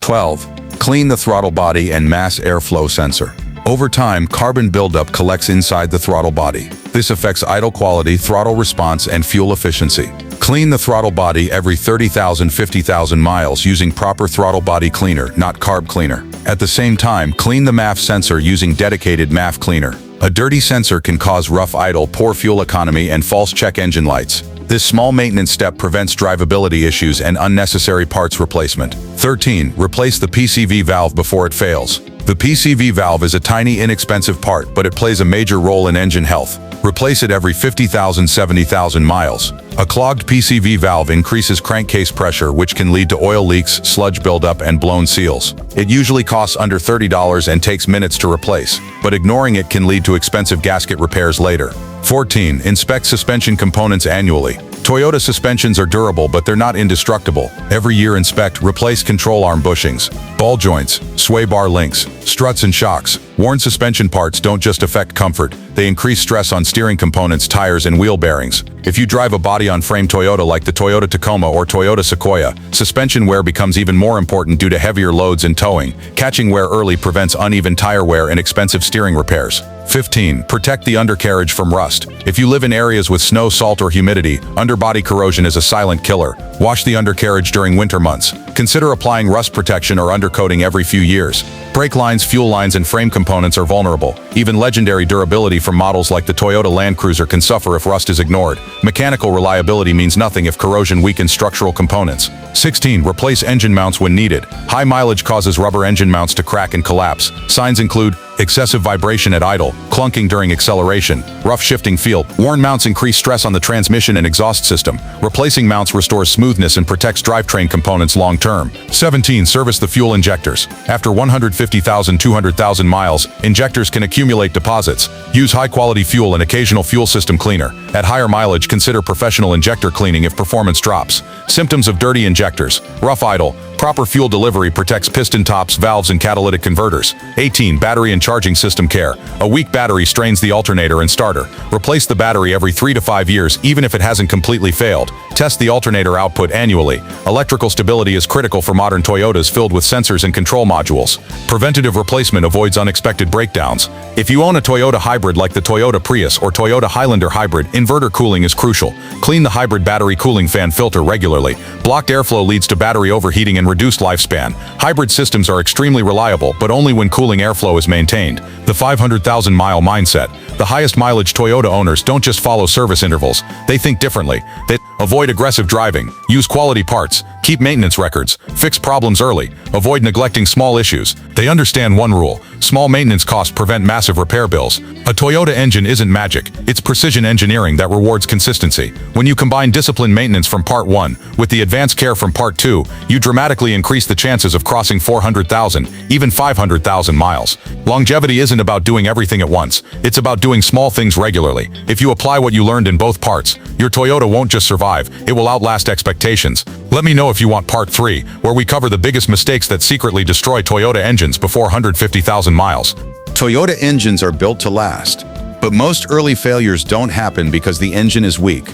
12. Clean the throttle body and mass airflow sensor. Over time, carbon buildup collects inside the throttle body. This affects idle quality, throttle response, and fuel efficiency. Clean the throttle body every 30,000 50,000 miles using proper throttle body cleaner, not carb cleaner. At the same time, clean the MAF sensor using dedicated MAF cleaner. A dirty sensor can cause rough idle, poor fuel economy, and false check engine lights. This small maintenance step prevents drivability issues and unnecessary parts replacement. 13. Replace the PCV valve before it fails. The PCV valve is a tiny, inexpensive part, but it plays a major role in engine health. Replace it every 50,000 70,000 miles. A clogged PCV valve increases crankcase pressure, which can lead to oil leaks, sludge buildup, and blown seals. It usually costs under $30 and takes minutes to replace, but ignoring it can lead to expensive gasket repairs later. 14. Inspect suspension components annually. Toyota suspensions are durable, but they're not indestructible. Every year inspect, replace control arm bushings, ball joints, sway bar links, struts and shocks. Worn suspension parts don't just affect comfort, they increase stress on steering components, tires, and wheel bearings. If you drive a body-on-frame Toyota like the Toyota Tacoma or Toyota Sequoia, suspension wear becomes even more important due to heavier loads and towing. Catching wear early prevents uneven tire wear and expensive steering repairs. 15. Protect the undercarriage from rust. If you live in areas with snow, salt, or humidity, underbody corrosion is a silent killer. Wash the undercarriage during winter months. Consider applying rust protection or undercoating every few years. Brake lines, fuel lines, and frame components are vulnerable. Even legendary durability from models like the Toyota Land Cruiser can suffer if rust is ignored. Mechanical reliability means nothing if corrosion weakens structural components. 16. Replace engine mounts when needed. High mileage causes rubber engine mounts to crack and collapse. Signs include excessive vibration at idle, clunking during acceleration, rough shifting feel. Worn mounts increase stress on the transmission and exhaust system. Replacing mounts restores smoothness and protects drivetrain components long term. 17. Service the fuel injectors. After 150,000 200,000 miles, injectors can accumulate deposits. Use high-quality fuel and occasional fuel system cleaner. At higher mileage, consider professional injector cleaning if performance drops. Symptoms of dirty injectors: rough idle. Proper fuel delivery protects piston tops, valves, and catalytic converters. 18. Battery and charging system care. A weak battery strains the alternator and starter. Replace the battery every 3 to 5 years, even if it hasn't completely failed. Test the alternator output annually. Electrical stability is critical for modern Toyotas filled with sensors and control modules. Preventative replacement avoids unexpected breakdowns. If you own a Toyota hybrid like the Toyota Prius or Toyota Highlander hybrid, inverter cooling is crucial. Clean the hybrid battery cooling fan filter regularly. Blocked airflow leads to battery overheating and reduced lifespan. Hybrid systems are extremely reliable, but only when cooling airflow is maintained. The 500,000-mile mindset. The highest mileage Toyota owners don't just follow service intervals. They think differently. They avoid aggressive driving, use quality parts, keep maintenance records, fix problems early, avoid neglecting small issues. They understand one rule: small maintenance costs prevent massive repair bills. A Toyota engine isn't magic, it's precision engineering that rewards consistency. When you combine disciplined maintenance from Part 1 with the advanced care from Part 2, you dramatically increase the chances of crossing 400,000, even 500,000 miles. Longevity isn't about doing everything at once, it's about doing small things regularly. If you apply what you learned in both parts, your Toyota won't just survive, it will outlast expectations. Let me know if you want Part 3, where we cover the biggest mistakes that secretly destroy Toyota engines before 150,000 miles. Toyota engines are built to last, but most early failures don't happen because the engine is weak.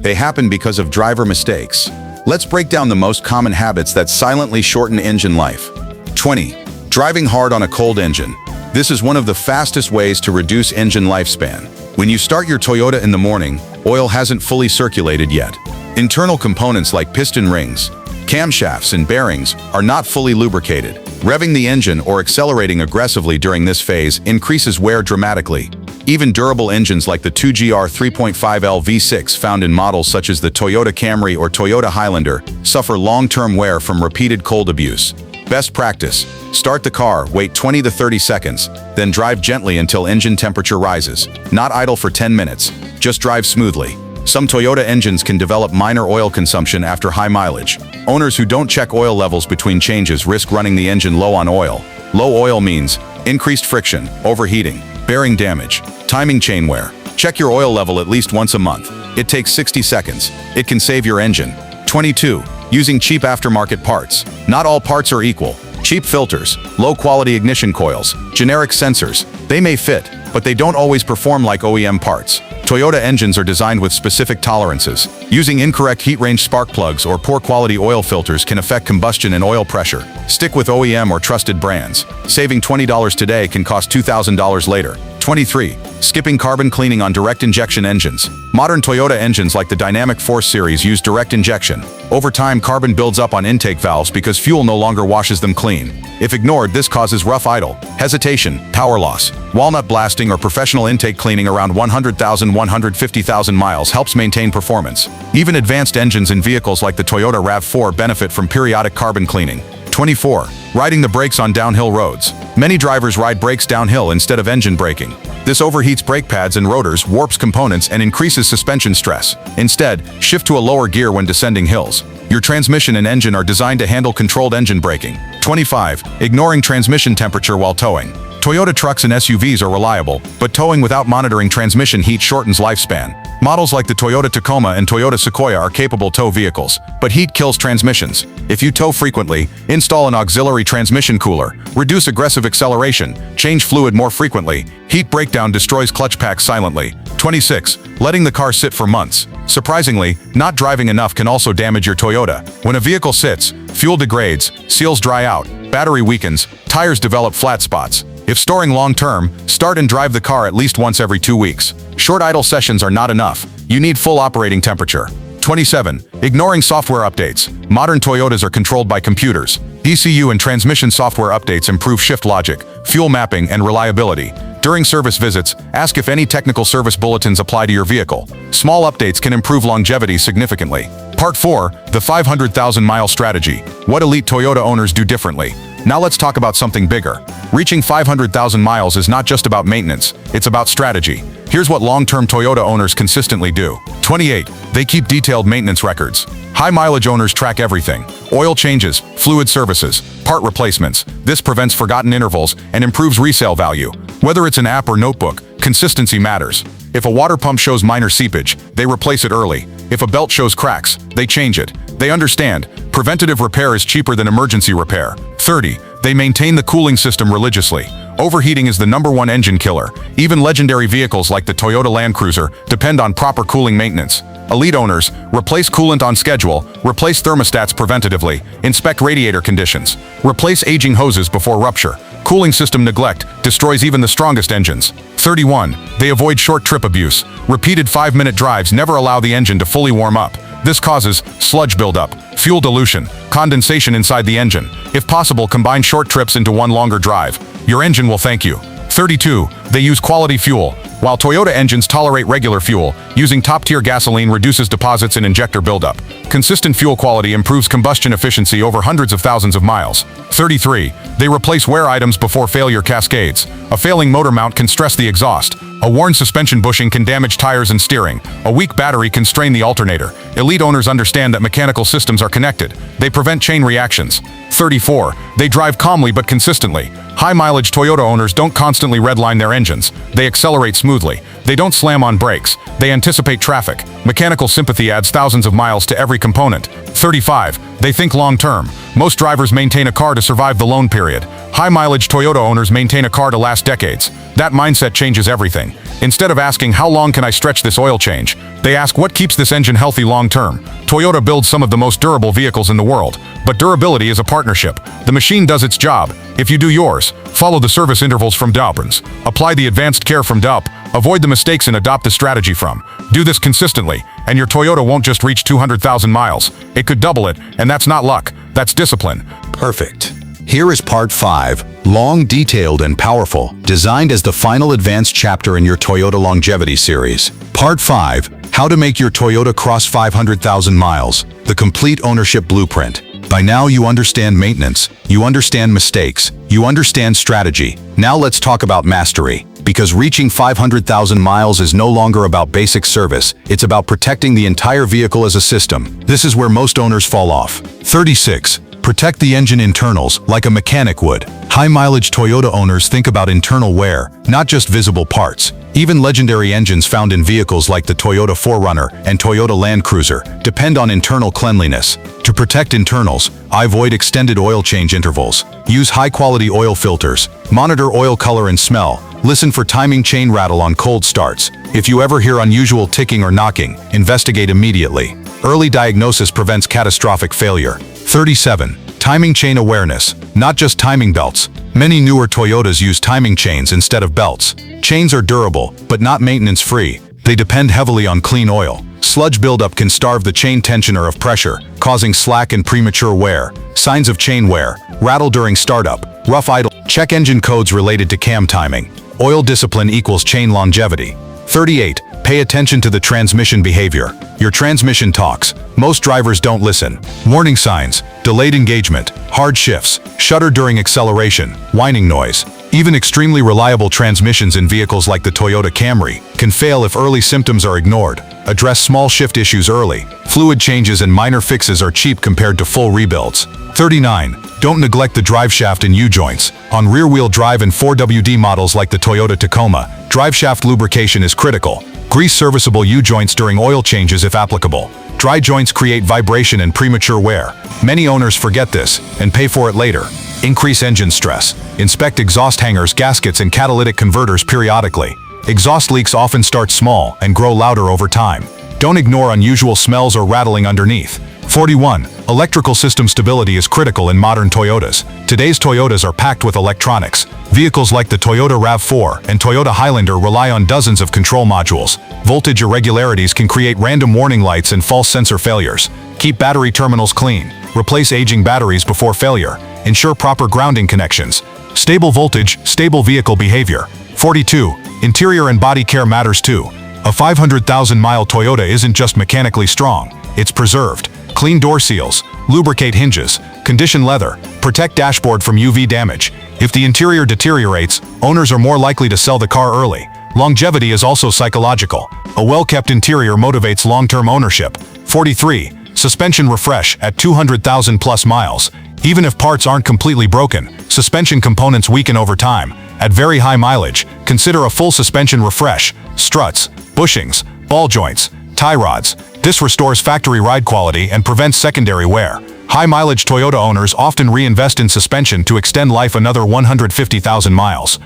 They happen because of driver mistakes. Let's break down the most common habits that silently shorten engine life. 20. Driving hard on a cold engine. This is one of the fastest ways to reduce engine lifespan. When you start your Toyota in the morning, oil hasn't fully circulated yet. Internal components like piston rings, camshafts, and bearings are not fully lubricated. Revving the engine or accelerating aggressively during this phase increases wear dramatically. Even durable engines like the 2GR 3.5L V6 found in models such as the Toyota Camry or Toyota Highlander suffer long-term wear from repeated cold abuse. Best practice: start the car, wait 20 to 30 seconds, then drive gently until engine temperature rises. Not idle for 10 minutes, just drive smoothly. Some Toyota engines can develop minor oil consumption after high mileage. Owners who don't check oil levels between changes risk running the engine low on oil. Low oil means increased friction, overheating, bearing damage, timing chain wear. Check your oil level at least once a month. It takes 60 seconds. It can save your engine. 22. Using cheap aftermarket parts. Not all parts are equal. Cheap filters, low-quality ignition coils, generic sensors. They may fit, but they don't always perform like OEM parts. Toyota engines are designed with specific tolerances. Using incorrect heat range spark plugs or poor quality oil filters can affect combustion and oil pressure. Stick with OEM or trusted brands. Saving $20 today can cost $2,000 later. 23. Skipping carbon cleaning on direct injection engines. Modern Toyota engines like the Dynamic Force series use direct injection. Over time, carbon builds up on intake valves because fuel no longer washes them clean. If ignored, this causes rough idle, hesitation, power loss. Walnut blasting or professional intake cleaning around 100,000–150,000 miles helps maintain performance. Even advanced engines in vehicles like the Toyota RAV4 benefit from periodic carbon cleaning. 24. Riding the brakes on downhill roads. Many drivers ride brakes downhill instead of engine braking. This overheats brake pads and rotors, warps components, and increases suspension stress. Instead, shift to a lower gear when descending hills. Your transmission and engine are designed to handle controlled engine braking. 25. Ignoring transmission temperature while towing. Toyota trucks and SUVs are reliable, but towing without monitoring transmission heat shortens lifespan. Models like the Toyota Tacoma and Toyota Sequoia are capable tow vehicles, but heat kills transmissions. If you tow frequently, install an auxiliary transmission cooler, reduce aggressive acceleration, change fluid more frequently. Heat breakdown destroys clutch packs silently. 26. Letting the car sit for months. Surprisingly, not driving enough can also damage your Toyota. When a vehicle sits, fuel degrades, seals dry out, battery weakens, tires develop flat spots. If storing long-term, start and drive the car at least once every 2 weeks. Short idle sessions are not enough. You need full operating temperature. 27. Ignoring software updates. Modern Toyotas are controlled by computers. ECU and transmission software updates improve shift logic, fuel mapping, and reliability. During service visits, ask if any technical service bulletins apply to your vehicle. Small updates can improve longevity significantly. Part 4. The 500,000-mile strategy. What elite Toyota owners do differently. Now let's talk about something bigger. Reaching 500,000 miles is not just about maintenance, it's about strategy. Here's what long-term Toyota owners consistently do. 28. They keep detailed maintenance records. High-mileage owners track everything. Oil changes, fluid services, part replacements. This prevents forgotten intervals and improves resale value. Whether it's an app or notebook, consistency matters. If a water pump shows minor seepage, they replace it early. If a belt shows cracks, they change it. They understand, preventative repair is cheaper than emergency repair. 30. They maintain the cooling system religiously. Overheating is the #1 engine killer. Even legendary vehicles like the Toyota Land Cruiser depend on proper cooling maintenance. Elite owners, replace coolant on schedule, replace thermostats preventatively, inspect radiator conditions, replace aging hoses before rupture. Cooling system neglect destroys even the strongest engines. 31. They avoid short trip abuse. Repeated 5-minute drives never allow the engine to fully warm up. This causes sludge buildup, fuel dilution, condensation inside the engine. If possible, combine short trips into one longer drive. Your engine will thank you. 32. They use quality fuel. While Toyota engines tolerate regular fuel, using top-tier gasoline reduces deposits and injector buildup. Consistent fuel quality improves combustion efficiency over hundreds of thousands of miles. 33. They replace wear items before failure cascades. A failing motor mount can stress the exhaust. A worn suspension bushing can damage tires and steering. A weak battery can strain the alternator. Elite owners understand that mechanical systems are connected. They prevent chain reactions. 34. They drive calmly but consistently. High-mileage Toyota owners don't constantly redline their engines. They accelerate smoothly. They don't slam on brakes. They anticipate traffic. Mechanical sympathy adds thousands of miles to every component. 35. They think long-term. Most drivers maintain a car to survive the loan period. High-mileage Toyota owners maintain a car to last decades. That mindset changes everything. Instead of asking, how long can I stretch this oil change, they ask, what keeps this engine healthy long-term? Toyota builds some of the most durable vehicles in the world. But durability is a partnership. The machine does its job. If you do yours, follow the service intervals from Dalbrins. Apply the advanced care from Dalp. Avoid the mistakes and adopt the strategy from. Do this consistently, and your Toyota won't just reach 200,000 miles. It could double it, and that's not luck. That's discipline. Perfect. Here is part 5, long, detailed, and powerful, designed as the final advanced chapter in your Toyota longevity series. Part 5, how to make your Toyota cross 500,000 miles, the complete ownership blueprint. By now you understand maintenance, you understand mistakes, you understand strategy. Now let's talk about mastery. Because reaching 500,000 miles is no longer about basic service, it's about protecting the entire vehicle as a system. This is where most owners fall off. 36. Protect the engine internals like a mechanic would. High-mileage Toyota owners think about internal wear, not just visible parts. Even legendary engines found in vehicles like the Toyota 4Runner and Toyota Land Cruiser depend on internal cleanliness. To protect internals, avoid extended oil change intervals. Use high-quality oil filters. Monitor oil color and smell. Listen for timing chain rattle on cold starts. If you ever hear unusual ticking or knocking, investigate immediately. Early diagnosis prevents catastrophic failure. 37. Timing chain awareness. Not just timing belts. Many newer Toyotas use timing chains instead of belts. Chains are durable, but not maintenance-free. They depend heavily on clean oil. Sludge buildup can starve the chain tensioner of pressure, causing slack and premature wear. Signs of chain wear: rattle during startup, rough idle. Check engine codes related to cam timing. Oil discipline equals chain longevity. 38. Pay attention to the transmission behavior. Your transmission talks. Most drivers don't listen. Warning signs: delayed engagement, hard shifts, shudder during acceleration, whining noise. Even extremely reliable transmissions in vehicles like the Toyota Camry can fail if early symptoms are ignored. Address small shift issues early. Fluid changes and minor fixes are cheap compared to full rebuilds. 39. Don't neglect the driveshaft and U-joints. On rear-wheel drive and 4WD models like the Toyota Tacoma, driveshaft lubrication is critical. Grease serviceable U-joints during oil changes if applicable. Dry joints create vibration and premature wear. Many owners forget this and pay for it later. Increase engine stress. Inspect exhaust hangers, gaskets, and catalytic converters periodically. Exhaust leaks often start small and grow louder over time. Don't ignore unusual smells or rattling underneath. 41. Electrical system stability is critical in modern Toyotas. Today's Toyotas are packed with electronics. Vehicles like the Toyota RAV4 and Toyota Highlander rely on dozens of control modules. Voltage irregularities can create random warning lights and false sensor failures. Keep battery terminals clean. Replace aging batteries before failure. Ensure proper grounding connections. Stable voltage, stable vehicle behavior. 42. Interior and body care matters too. A 500,000-mile Toyota isn't just mechanically strong, it's preserved. Clean door seals, lubricate hinges, condition leather, protect dashboard from UV damage. If the interior deteriorates, owners are more likely to sell the car early. Longevity is also psychological. A well-kept interior motivates long-term ownership. 43. Suspension refresh at 200,000 plus miles. Even if parts aren't completely broken, suspension components weaken over time. At very high mileage, consider a full suspension refresh. Struts, bushings, ball joints, tie rods. This restores factory ride quality and prevents secondary wear. High-mileage Toyota owners often reinvest in suspension to extend life another 150,000 miles.